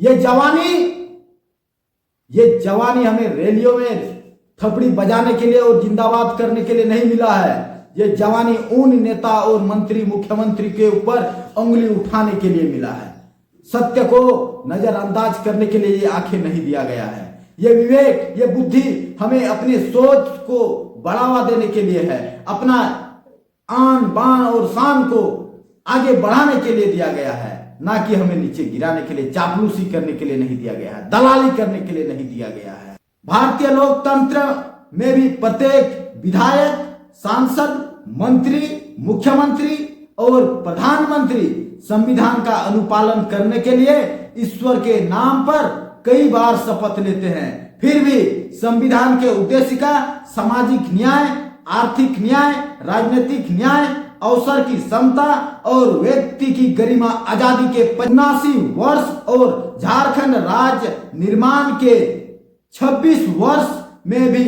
ये जवानी हमें रैलियों में थपड़ी बजाने के लिए और जिंदाबाद करने के लिए नहीं मिला है। ये जवानी उन नेता और मंत्री मुख्यमंत्री के ऊपर उंगली उठाने के लिए मिला है। सत्य को नजरअंदाज करने के लिए ये आंखें नहीं दिया गया है। ये विवेक, ये बुद्धि हमें अपनी सोच को बढ़ावा देने के लिए है। अपना आन बान और शान को आगे बढ़ाने के लिए दिया गया है, ना कि हमें नीचे गिराने के लिए, चापलूसी करने के लिए नहीं दिया गया है, दलाली करने के लिए नहीं दिया गया है। भारतीय लोकतंत्र में भी प्रत्येक विधायक, सांसद, मंत्री, मुख्यमंत्री और प्रधानमंत्री संविधान का अनुपालन करने के लिए ईश्वर के नाम पर कई बार शपथ लेते हैं, फिर भी संविधान के उद्देश्य का सामाजिक न्याय, आर्थिक न्याय, राजनीतिक न्याय, अवसर की समता और व्यक्ति की गरिमा, आजादी के 85 वर्ष और झारखंड राज्य निर्माण के 26 वर्ष में भी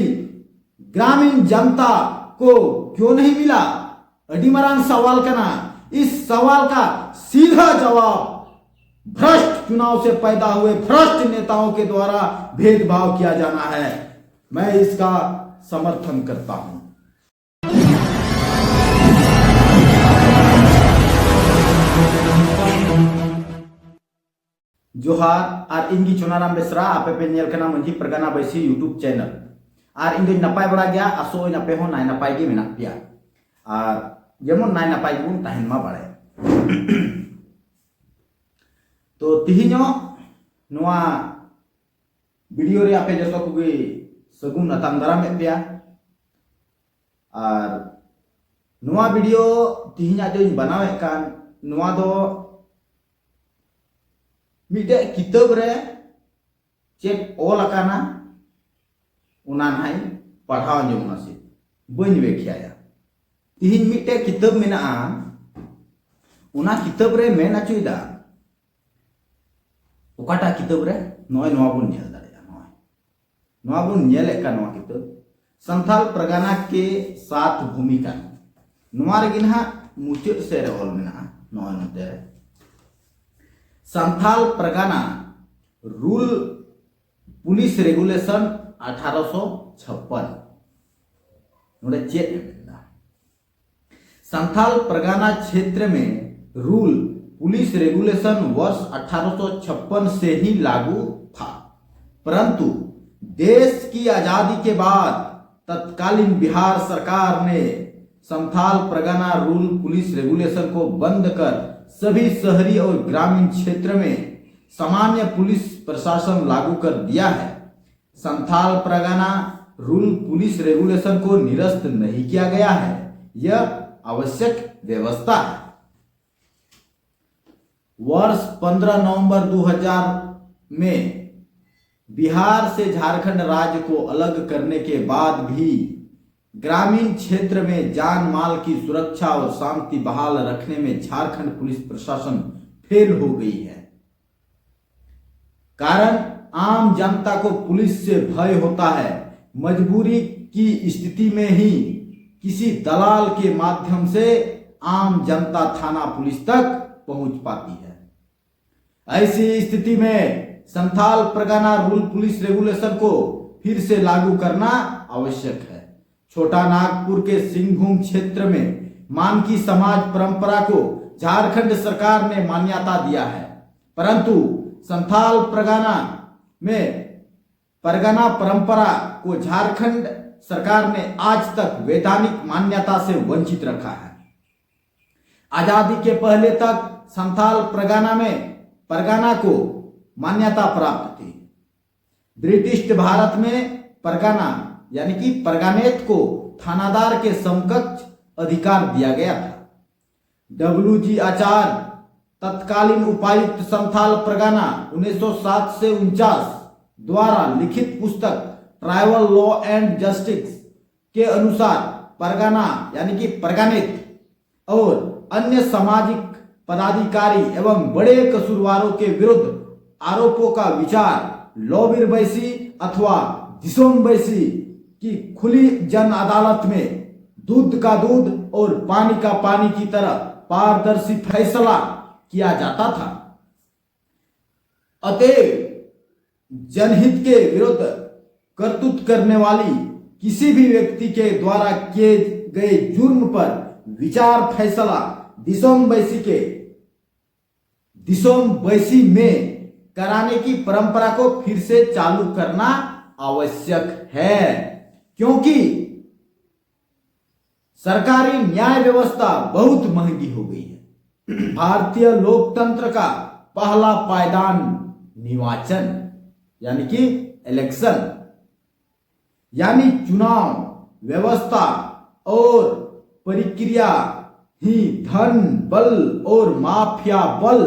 ग्रामीण जनता को क्यों नहीं मिला? अडिमरान सवाल करना। इस सवाल का सीधा जवाब भ्रष्ट चुनाव से पैदा हुए भ्रष्ट नेताओं के द्वारा भेदभाव किया जाना है। मैं इसका समर्थन करता हूं। जोहार और इंगी चुनाराम बेसरा आपे पे नेल कना मंजी परगना बैसी यूट्यूब चैनल और इन नपाय बड़ा गया आसो नपे हो नाय नपाय गे मेना पिया और जेमन नाय नपाय गुन तहन मा बाड़े तो तिहिनो नोआ वीडियो रे आपे जतो कुगे सगुन अताम दाराम में पिया और नोआ वीडियो तिहिना जो बनावे कान नोआ दो मिटे किताब रे चेक ऑल अकाना उना नाई पढ़ाव जोना से बन वेख्याया तिहिन मिटे किताब मेना उना किताब रे मेन अचुइदा ओकाटा किताब रे नोय नोआ बुन नेल दाड़ेया नोआ बुन नेले का नोआ किताब संथाल परगना के 7 भूमिका नोआ रे गिनहा मुचाद से रे ऑल मेना नोय नते Santhal Pargana rule police regulation 1856 नोडे चेत मेना संथाल परगना क्षेत्र में रूल पुलिस रेगुलेशन वर्ष 1856 से ही लागू था, परंतु देश की आजादी के बाद तत्कालीन बिहार सरकार ने Santhal Pargana rule police regulation को बंद कर सभी शहरी और ग्रामीण क्षेत्र में सामान्य पुलिस प्रशासन लागू कर दिया है। Santhal Pargana rule police regulation को निरस्त नहीं किया गया है, यह आवश्यक व्यवस्था है। वर्ष 15 नवंबर 2000 में बिहार से झारखंड राज्य को अलग करने के बाद भी ग्रामीण क्षेत्र में जान माल की सुरक्षा और शांति बहाल रखने में झारखंड पुलिस प्रशासन फेल हो गई है। कारण आम जनता को पुलिस से भय होता है। मजबूरी की स्थिति में ही किसी दलाल के माध्यम से आम जनता थाना पुलिस तक पहुंच पाती है। ऐसी स्थिति में Santhal Pargana rule police regulation को फिर से लागू करना आवश्यक है। छोटा नागपुर के सिंहभूम क्षेत्र में मानकी समाज परंपरा को झारखंड सरकार ने मान्यता दिया है, परंतु संथाल परगना में परगना परंपरा को झारखंड सरकार ने आज तक वैधानिक मान्यता से वंचित रखा है। आजादी के पहले तक संथाल परगना को मान्यता प्राप्त थी। ब्रिटिश भारत में परगना यानी कि परगनेत को थानादार के समकक्ष अधिकार दिया गया था। WG आचार्य तत्कालीन उपायुक्त संथाल परगना 1907 से 49 द्वारा लिखित पुस्तक ट्राइबल लॉ एंड जस्टिस के अनुसार परगना यानी कि परगनेत और अन्य सामाजिक पदाधिकारी एवं बड़े कसूरवारों के विरुद्ध आरोपों का विचार लॉबीर बैसी अथवा दिसोम बैसी की खुली जन अदालत में दूध का दूध और पानी का पानी की तरह पारदर्शी फैसला किया जाता था। अतएव जनहित के विरुद्ध करतूत करने वाली किसी भी व्यक्ति के द्वारा किए गए जुर्म पर विचार फैसला दिसोम बैसी में कराने की परंपरा को फिर से चालू करना आवश्यक है, क्योंकि सरकारी न्याय व्यवस्था बहुत महंगी हो गई है। भारतीय लोकतंत्र का पहला पायदान निर्वाचन यानी कि इलेक्शन यानी चुनाव व्यवस्था और प्रक्रिया ही धन बल और माफिया बल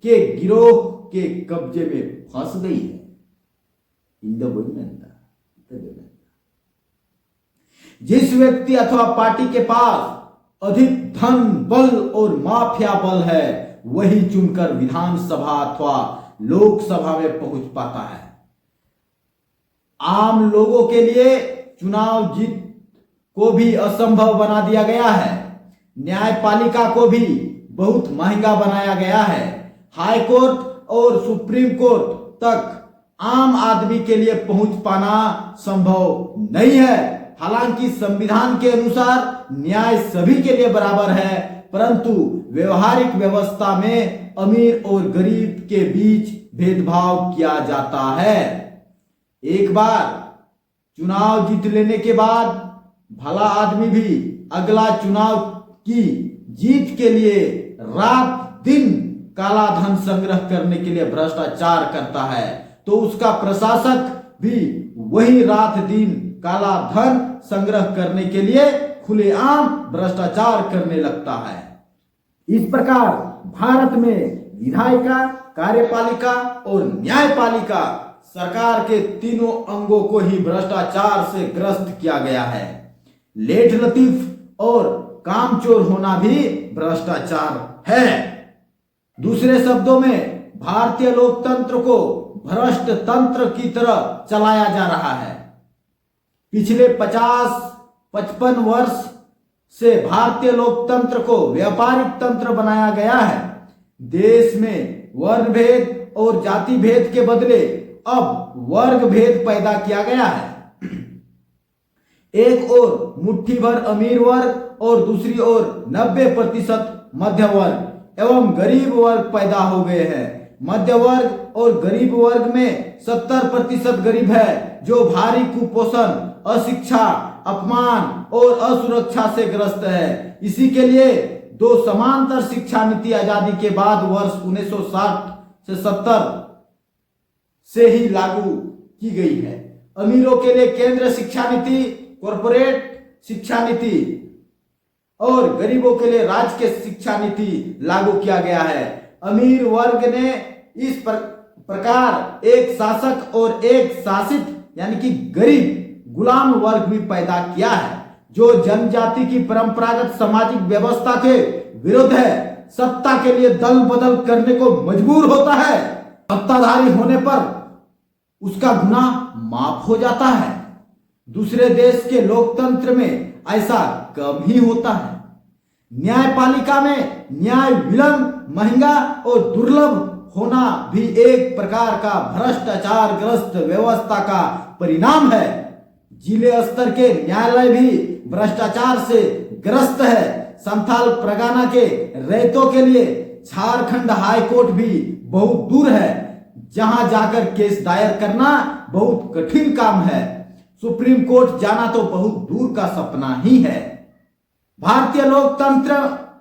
के गिरोह के कब्जे में फंस गई है। जिस व्यक्ति अथवा पार्टी के पास अधिक धन बल और माफिया बल है वही चुनकर विधानसभा अथवा लोकसभा में पहुंच पाता है। आम लोगों के लिए चुनाव जीत को भी असंभव बना दिया गया है। न्यायपालिका को भी बहुत महंगा बनाया गया है। हाई कोर्ट और सुप्रीम कोर्ट तक आम आदमी के लिए पहुंच पाना संभव नहीं है। हालांकि संविधान के अनुसार न्याय सभी के लिए बराबर है, परंतु व्यवहारिक व्यवस्था में अमीर और गरीब के बीच भेदभाव किया जाता है। एक बार चुनाव जीत लेने के बाद भला आदमी भी अगला चुनाव की जीत के लिए रात दिन काला धन संग्रह करने के लिए भ्रष्टाचार करता है, तो उसका प्रशासक भी वही रात दिन काला धन संग्रह करने के लिए खुलेआम भ्रष्टाचार करने लगता है। इस प्रकार भारत में विधायिका, कार्यपालिका और न्यायपालिका सरकार के तीनों अंगों को ही भ्रष्टाचार से ग्रस्त किया गया है। लेट लतीफ और कामचोर होना भी भ्रष्टाचार है। दूसरे शब्दों में भारतीय लोकतंत्र को भ्रष्ट तंत्र की तरह चलाया जा रहा है। पिछले 50-55 वर्ष से भारतीय लोकतंत्र को व्यापारिक तंत्र बनाया गया है। देश में वर्ण भेद और जाति भेद के बदले अब वर्ग भेद पैदा किया गया है। एक ओर मुट्ठी भर अमीर वर्ग और दूसरी ओर 90% मध्य वर्ग एवं गरीब वर्ग पैदा हो गए हैं। मध्य वर्ग और गरीब वर्ग में 70% गरीब है जो भारी कुपोषण, अशिक्षा, अपमान और असुरक्षा से ग्रस्त है। इसी के लिए दो समांतर शिक्षा नीति आजादी के बाद वर्ष 1960 से 70 से ही लागू की गई है। अमीरों के लिए केंद्र शिक्षा नीति, कॉर्पोरेट शिक्षा नीति और गरीबों के लिए राज्य के शिक्षा नीति लागू किया गया है। अमीर वर्ग ने इस प्रकार एक शासक और एक शासित यानी कि गरीब गुलाम वर्ग भी पैदा किया है जो जनजाति की परंपरागत सामाजिक व्यवस्था के विरुद्ध है। सत्ता के लिए दल बदल करने को मजबूर होता है। सत्ताधारी होने पर उसका गुनाह माफ हो जाता है। दूसरे देश के लोकतंत्र में ऐसा कम ही होता है। न्यायपालिका में न्याय विलंब, महंगा और दुर्लभ होना भी एक प्रकार का भ्रष्टाचार ग्रस्त व्यवस्था का परिणाम है। जिले स्तर के न्यायालय भी भ्रष्टाचार से ग्रस्त है। संथाल परगना के रैयतों के लिए झारखंड हाई कोर्ट भी बहुत दूर है, जहां जाकर केस दायर करना बहुत कठिन काम है। सुप्रीम कोर्ट जाना तो बहुत दूर का सपना ही है। भारतीय लोकतंत्र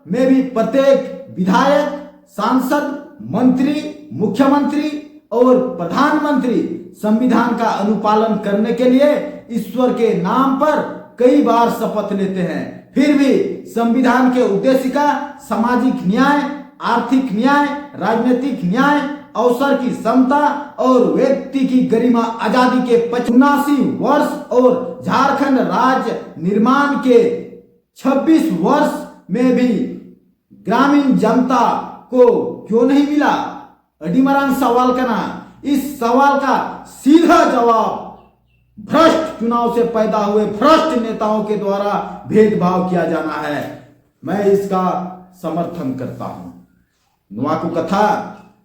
में भी प्रत्येक विधायक, सांसद, मंत्री, मुख्यमंत्री और प्रधानमंत्री संविधान का अनुपालन करने के लिए ईश्वर के नाम पर कई बार शपथ लेते हैं, फिर भी संविधान के उद्देश्य का सामाजिक न्याय, आर्थिक न्याय, राजनीतिक न्याय, अवसर की समता और व्यक्ति की गरिमा आजादी के 85 वर्ष और झारखंड राज्य निर्माण के 26 वर्ष में भी ग्रामीण जनता को क्यों नहीं मिला? अडिमरान सवाल करना। इस सवाल का सीधा जवाब भ्रष्ट चुनाव से पैदा हुए भ्रष्ट नेताओं के द्वारा भेदभाव किया जाना है। मैं इसका समर्थन करता हूं। नुआ को कथा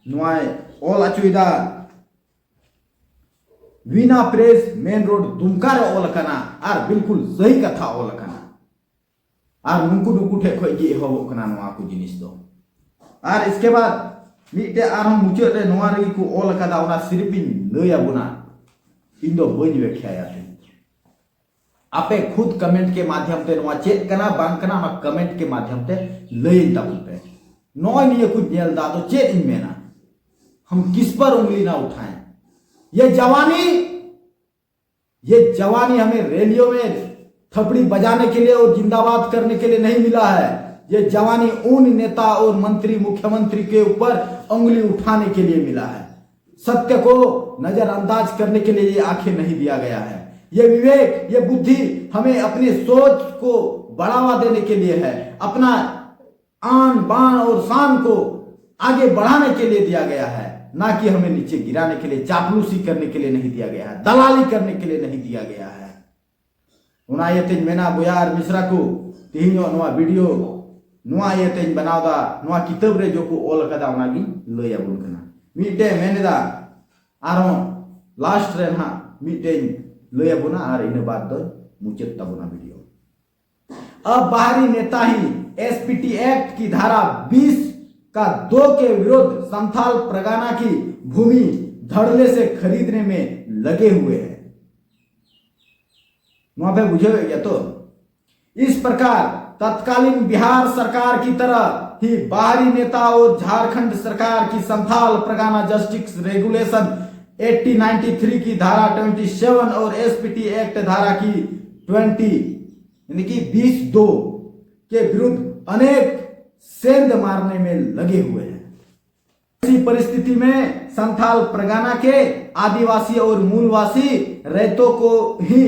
नुआए ऑल अचुदा Veena press main road Dumka रे ऑल कना और बिल्कुल सही कथा ऑल कना और नुकु नुकु ठे खय गे एहबो कना नोआ को जिनिस दो और इसके बाद मिटे आर हम मुचाद रे नोआ रे को ऑल कदा ओना सिर्फ इन लय आबुना इन दो बई व्याख्या आपे खुद कमेंट के माध्यम से नोआ चेक कना बांग कना मा कमेंट के माध्यम से लय ताबुन पे नोय निये कुछ नेल दा तो चेक इन मेना हम किस पर उंगली ना उठाएं ये जवानी हमें रैलियों में थपड़ी बजाने के लिए और जिंदाबाद करने के लिए नहीं मिला है। ये जवानी उन नेता और मंत्री मुख्यमंत्री के ऊपर उंगली उठाने के लिए मिला है। सत्य को नजरअंदाज करने के लिए ये आंखें नहीं दिया गया है। ये विवेक, ये बुद्धि हमें अपनी सोच को बढ़ावा देने के लिए है, अपना आन बान और शान को आगे बढ़ाने के लिए दिया गया है, ना कि हमें नीचे गिराने के लिए, चापलूसी करने के लिए नहीं दिया गया है, दलाली करने के लिए नहीं दिया गया है। उना ये तेज मेना बोयार मिश्रा को तेहिनो नोआ वीडियो नोआ ये तेज बनावदा नोआ किताब रे जो को ऑल कदा उनागी लय आबुन कना मिटे मेनेदा आरो लास्ट रे ना मिटे लय आबुना और इन बाद दो मुचेत तबुना वीडियो। अब बाहरी नेता ही एसपीटी एक्ट की धारा 20 का 2 के विरुद्ध संथाल परगना की भूमि धड़ल्ले से खरीदने में लगे हुए हैं। वहां पे बुझे गया तो इस प्रकार तत्कालीन बिहार सरकार की तरह ही बाहरी नेता और झारखंड सरकार की संथाल परगना जस्टिस रेगुलेशन 1893 की धारा 27 और एसपीटी एक्ट धारा की 20 यानी कि 20(2) के विरुद्ध अनेक सेंध मारने में लगे हुए हैं। इसी परिस्थिति में संथाल परगना के आदिवासी और मूलवासी रैतों को ही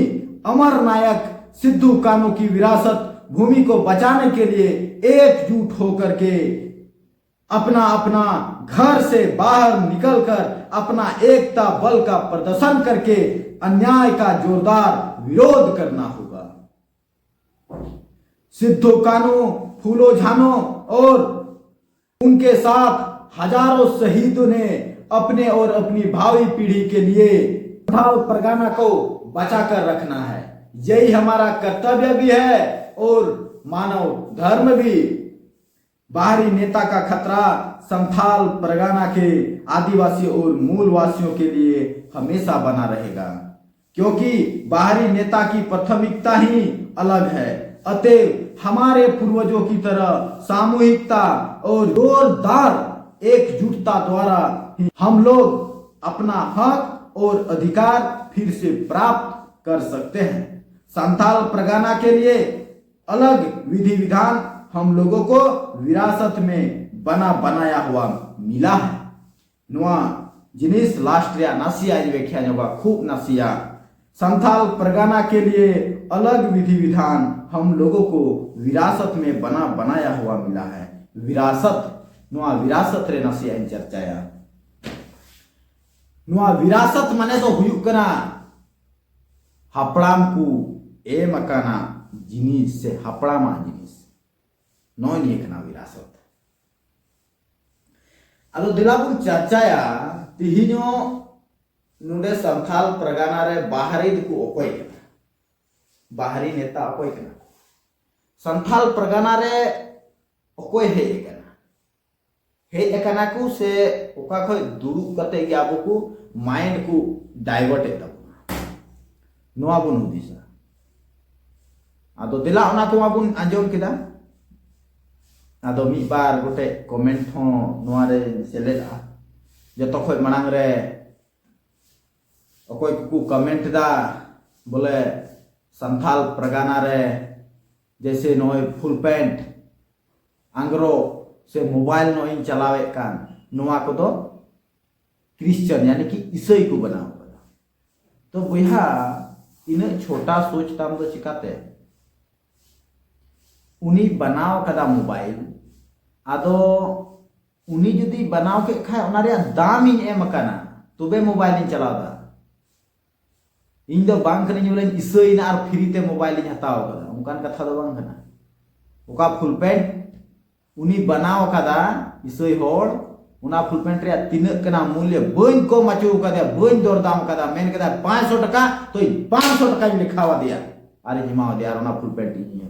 अमर नायक सिद्धू कानू की विरासत भूमि को बचाने के लिए एकजुट होकर के अपना अपना घर से बाहर निकलकर अपना एकता बल का प्रदर्शन करके अन्याय का जोरदार विरोध करना होगा। सिद्धू कानू, फूलो झानो और उनके साथ हजारों शहीदों ने अपने और अपनी भावी पीढ़ी के लिए संथाल परगना को बचाकर रखना है। यही हमारा कर्तव्य भी है और मानव धर्म भी। बाहरी नेता का खतरा संथाल परगना के आदिवासी और मूलवासियों के लिए हमेशा बना रहेगा, क्योंकि बाहरी नेता की प्राथमिकता ही अलग है। अतएव हमारे पूर्वजों की तरह सामूहिकता और जोरदार एकजुटता द्वारा ही हम लोग अपना हक और अधिकार फिर से प्राप्त कर सकते हैं। संथाल परगना के लिए अलग विधि विधान हम लोगों को विरासत में बना बनाया हुआ मिला है। नुआ जिनिस लास्ट रे नासिया व्याख्या जोगा खूब नासिया संथाल परगना के लिए अलग विधि विधान हम लोगों को विरासत में बना बनाया हुआ मिला है। विरासत नुआ विरासत रे नासिया इन चर्चाया नुआ विरासत माने तो हुयुक कना हापड़ाम को एम अकाना जिनिस से हापड़ामा जिनिस नॉय निये कना विरासत अदो दिलाबुन चर्चाया तिहिनो नुडे संथाल परगना रे बाहरी को अकोय कना बाहरी नेता अकोय कना संथाल परगना रे अकोय हेज कना को से ओका खय दुरुब कते गे आबो को माइंड को डाइवर्ट एता नोआ बुन हुदिसा आदो दिला ओना को आबुन आंजम केदा आदो मी बार गोटे कमेंट हो नोआ रे सेलेदा जतो खय मांग रे अकोय को कमेंट दा बोले संथाल परगना रे जैसे नोय फुल पैंट आंग्रो से मोबाइल नो इन चलावे कान नोआ को तो क्रिश्चियन यानी कि ईसाई को बनाओ तो बुहा इन छोटा सोचताम तो चिकाते उनी बनाव कदा मोबाइल आदो उनी जुदी बनाव के खाय ओना रे दाम इन एम कना तबे मोबाइल इन चलावदा इन दो बांक ने बोले ईसाई ना और फ्री ते मोबाइल इन हताव कदा उनकान कथा दो बांग कना ओका फुल पैंट उनी बनाव कदा ईसाई होड़ उना फुल पैंट रे तीना कना मूल्य बन को मचो कदा बन दर दाम कदा मेन कदा 500 टका तो 500 टका लिखावा दिया अरे जिमा दिया उना फुल पैंट इन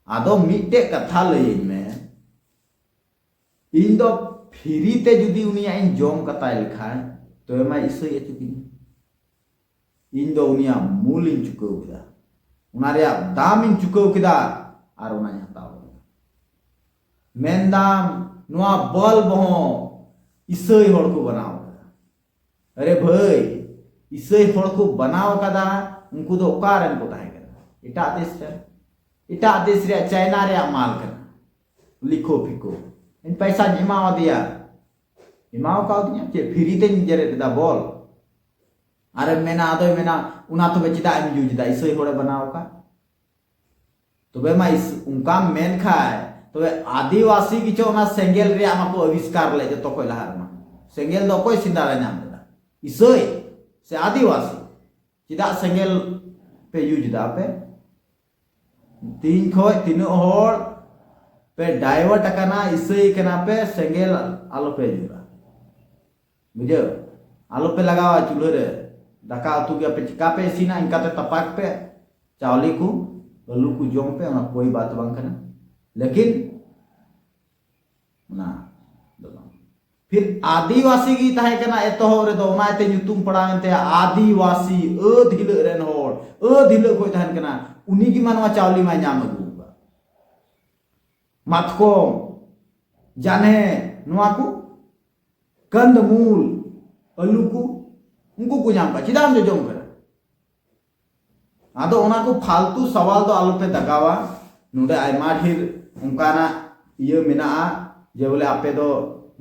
आदो मिटे कथा लई में इन दो फ्री ते जुदी उनिया इन जोम कता लिखा तो मा इसई एचुकिन इन दो उनिया मूल इन चुको किदा उना रे दाम इन चुको किदा आर उना हताव मेन दाम नुआ बल्ब हो इसई होड़ को बनाव अरे भाई इसई होड़ को बनाव कदा उनको दो कारण को ताहे कदा इटा देश रे चाइना रे माल कना लिखो फिको इन पैसा जिमाव दिया जिमाव का दिया जे फ्री ते जरे दा बोल अरे मेना आदो मेना उना तो बेचिदा एम यूज दा इसई होड़े बनाव का तो बे मा इस उनका मेन खाए तो आदिवासी की चो ना सेंगेल रे आमाको आविष्कार ले तो कोई लहार मा सेंगेल दो कोई सिंदारा नाम दा इसई से आदिवासी चिदा सेंगेल पे यूज दा पे तीन खो तीन होड़ पे डाइवर्ट करना इसई कना पे सेंगेल आलो पे जुरा बुझे आलो पे लगावा चूल्हे रे दाका उतु के पे चिका पे सीना इनका ते तपाक पे चावली को आलू को जोम पे ना कोई बात बांग करना लेकिन ना फिर आदिवासी की ताहे कना एतो रे दो ना ते ᱧᱩᱛᱩᱢ पड़ावेनते आदिवासी अधिल रेन होड़ अधिल कोई ताहन कना उनी की मानवा चावली मा नाम अगुगा मातकोम जाने नुआ को कंदमूल आलू को उनको को नाम का चिदाम जो जोम करा आदो उना को फालतू सवाल दो आलू पे दगावा नुडे आयमा ढेर उनकाना ये मेना जे बोले आपे दो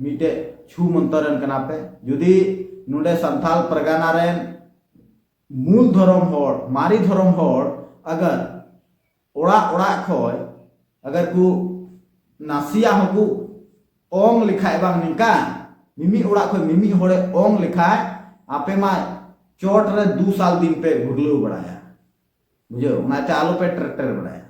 मीटे छू मंतरन कना पे जुदी नुडे संथाल परगाना रेन मूल धर्म होड़ मारी धर्म होड़ अगर ओड़ा ओड़ा खोय अगर को नासिया हकु ओंग लिखाय बांग निका मिमी ओड़ा खोय मिमी होड़े ओंग लिखाय आपे मा चोट रे 2 साल दिन पे घुरलू बड़ाया बुझो उनाते आलो पे ट्रैक्टर बड़ाया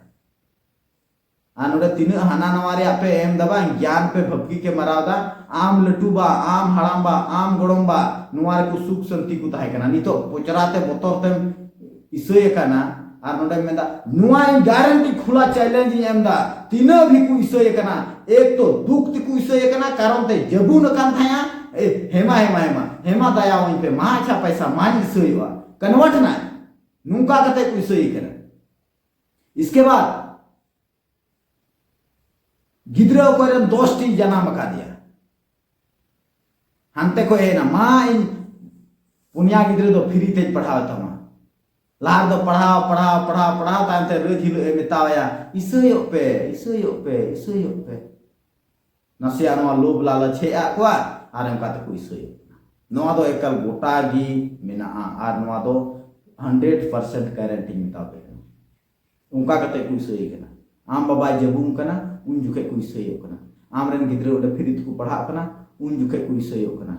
आनुडे तीन हाना नवारे आपे एम दबा ज्ञान पे भपकी के मरावदा आम लटुबा आम हड़ामबा आम गोड़मबा नुवारे को सुख शांति को ताहे कना नितो पोचराते बोतरते इसय कना आर नोडे मेदा नुआ गारंटी खुला चैलेंज एमदा तीन भी को इसय कना एक तो दुख ति को इसय कना कारण ते जबुन कान थाया हेमा हेमा हेमा हेमा दया वहीं पे मा अच्छा पैसा मान इसयवा कन्वर्ट ना नुका कते को इसय कना इसके बाद गिद्रा को 10 टी जन्म का दिया हंते को है ना माँ इन पुनिया गिद्रे दो फ्री तेज पढ़ाओ तमा लार दो पढ़ाओ पढ़ाओ पढ़ाओ पढ़ाओ तांते रोज हिलो ए मितावया इसयो पे नसिया नवा लोभ लालच है आकवा आर एम काते को इसयो नवा दो एकल गोटा गी मेना आर नवा दो 100% गारंटी मिताबे उनका कते को इसयो कना आम बाबा जबुम कना उन जुखे को इसयो कना आम रेन गिद्रे ओडे फ्री को पढ़ा कना उन जुखे को इसयो कना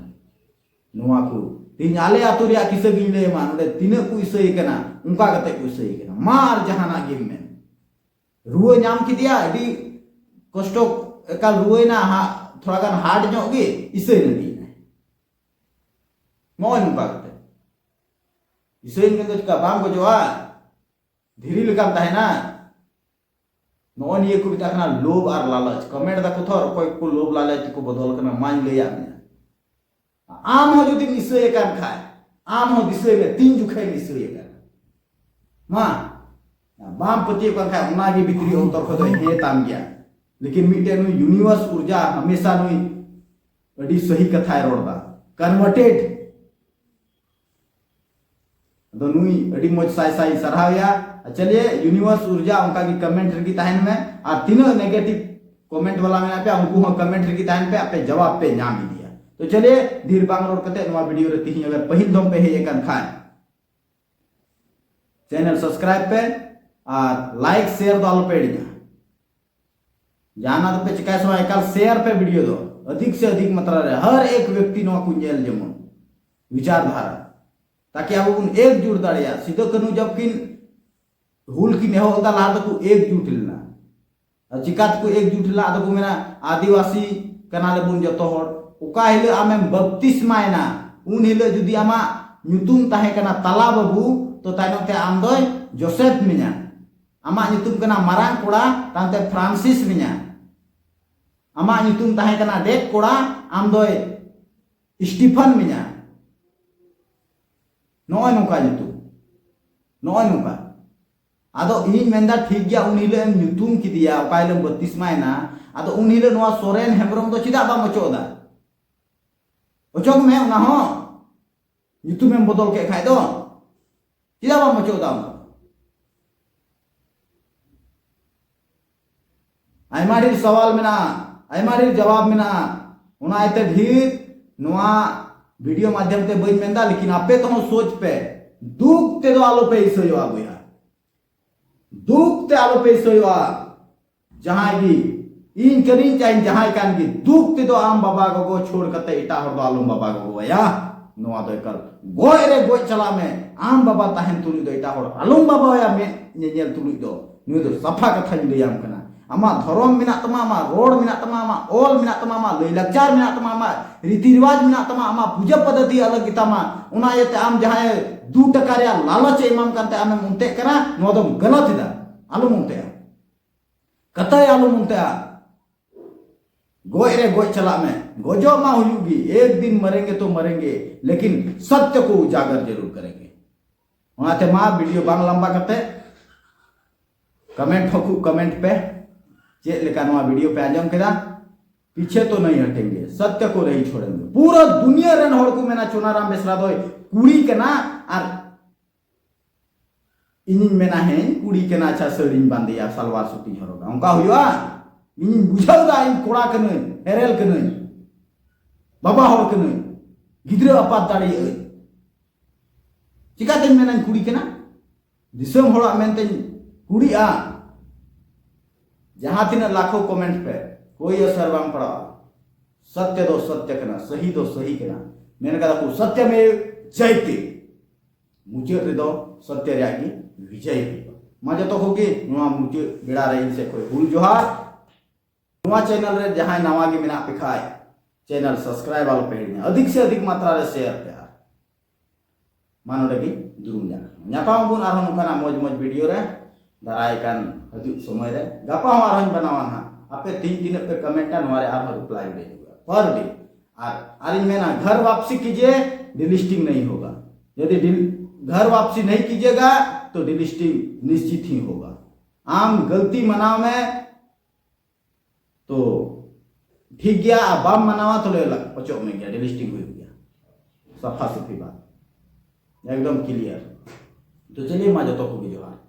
नुआ को तीन आले आतो रिया किसे गिले मान ओडे तीन को इसय कना उनका कते को इसय कना मार जहाना गिम में रुए नाम की दिया अडी कष्टो एकाल रुए ना थोड़ा गान हार्ड ᱧᱚᱜ गे इसय नदी मोय नुका कते इसय के का बाम को जोआ धीरी लकाम ताहे ना नो निये को बिता कना लोभ और लालच कमेंट दा को थोर कोई को लोभ लालच को बदल कना मान ले या आम हो जुदी इसय कान खाए आम हो दिसय में 3 जुखे इसय कान मा बाम पति को खाए उना के भीतरी अंतर को तो हे ताम गया लेकिन मीटे नु यूनिवर्स ऊर्जा हमेशा नु अडी सही कथा रोडदा कन्वर्टेड तो नुई अडी मोज साई साई सरहावया चलिए यूनिवर्स ऊर्जा उनका की कमेंट रखी ताहन में और तीनों नेगेटिव कमेंट वाला में पे उनको हम कमेंट रखी ताहन पे आपे जवाब पे नाम दिया तो चलिए धीर बांग रोड कते नवा वीडियो रहती ही अगर पहिल दम पे है एकन खाए चैनल सब्सक्राइब पे और लाइक शेयर दो पे जाना तो पे चिका सो एकल शेयर पे वीडियो दो अधिक से अधिक मात्रा रे हर एक व्यक्ति नवा कुंजेल जमन विचारधारा ताकि अब उन एकजुट दाड़िया सिद्धो कनु जब किन हुल की नेहो होता ला तो एकजुट लेना चिकात को एकजुट ला तो मेना आदिवासी कनाले बुन जतो होड़ ओका हिल आमें बपतिस्मायना उन हिल जुदी आमा nyutum tahe kana Tala Babu to tainok te am doy Joseph minya ama nyutum kana marang koda tante Francis minya ama nyutum tahe kana dek koda am doy Stephen minya noy nongka nyutum ado इन मेंदा ठीक गया उन हिल M nyutum किदिया ओका हिल बपतिस्मायना ado उन हिल नोआ सोरेन हेम्ब्रम तो चिदा बा मचोदा ओचोक में उना हो nyutum em botol ke khai do tidak bang maco dam aimadir sawal mena aimadir jawab mena una ite dhir noa video माध्यम ते बई मेंदा लेकिन आपे तो सोच पे दुख ते दो आलो पे इसोया बुया दुख ते आलो पे इसोया जहां की इन करिन चाहे जहां कान की दुख ते दो आम बाबा को छोड़ करते इटा हर दो आलम बाबा को या नोआ दो कर गोय रे गोय चला में आम बाबा ताहन तुलु दो इटा हर आलम बाबा या में नेल तुलु दो नु दो सफा कथा लियाम कना आमा धर्म मिना तमा आमा रोड मिना तमा आमा ओल मिना तमा आमा लई लक्चार मिना तमा आमा रीति रिवाज मिना तमा आमा पूजा पद्धति अलग गितामा उना येते आम जहां 2 टका रे लालच इमाम कांते आमे मुंते करा नो दो गलत इदा आलु मुंते कतय आलु मुंते गोय रे गोय चला में गोजो मा हुयुगी एक दिन मरेंगे तो मरेंगे लेकिन सत्य को उजागर जरूर करेंगे उनाते मा वीडियो बांग लंबा करते कमेंट हकू कमेंट पे चे लेका नवा वीडियो पे आजम केदा पीछे तो नहीं हटेंगे सत्य को नहीं छोड़ेंगे पूरा दुनिया रन हड़ को मेना चुनाराम बेसरा दोय कुड़ी के ना आर इन मेना है कुड़ी के ना अच्छा सड़िन बांधिया सलवार सूटी हरोगा उनका हुआ इन बुझाव दा इन कोड़ा कने हेरेल कने बाबा हड़ कने गिद्रा अपात दाड़ी चिकाते मेना कुड़ी के ना दिसम हड़ा मेनते कुड़ी आ जहां तीन लाखों कमेंट पे कोई असर बांग पड़ा सत्य दो सत्य कना सही दो सही कना मैंने कहा को सत्य में जयते मुझे रे दो सत्य रेगी विजय मजे तो होगी नुआ मुझे बेड़ा रही से कोई हुल जोहार नुआ चैनल रे जहां नवा गे मेना पे खाए चैनल सब्सक्राइब वाला पे अधिक से अधिक मात्रा रे शेयर पे मानो लगी दुरुम जाना न्यापाम बुन आरो नोकाना मौज मौज वीडियो रे दाराय कान हजु समय रे गापा हम आरो बनावा ना आपे 3 पे कमेंट ना हमारे आप रिप्लाई दे दूंगा पर डे और में ना घर वापसी कीजिए डिलिस्टिंग नहीं होगा यदि घर वापसी नहीं कीजिएगा तो डिलिस्टिंग निश्चित ही होगा आम गलती मनाव में तो ठीक गया बाम मनावा तो ले पचो में गया डिलिस्टिंग हो गया सफा सुफी बात एकदम क्लियर तो चलिए माँ जो तो को भी जोहार।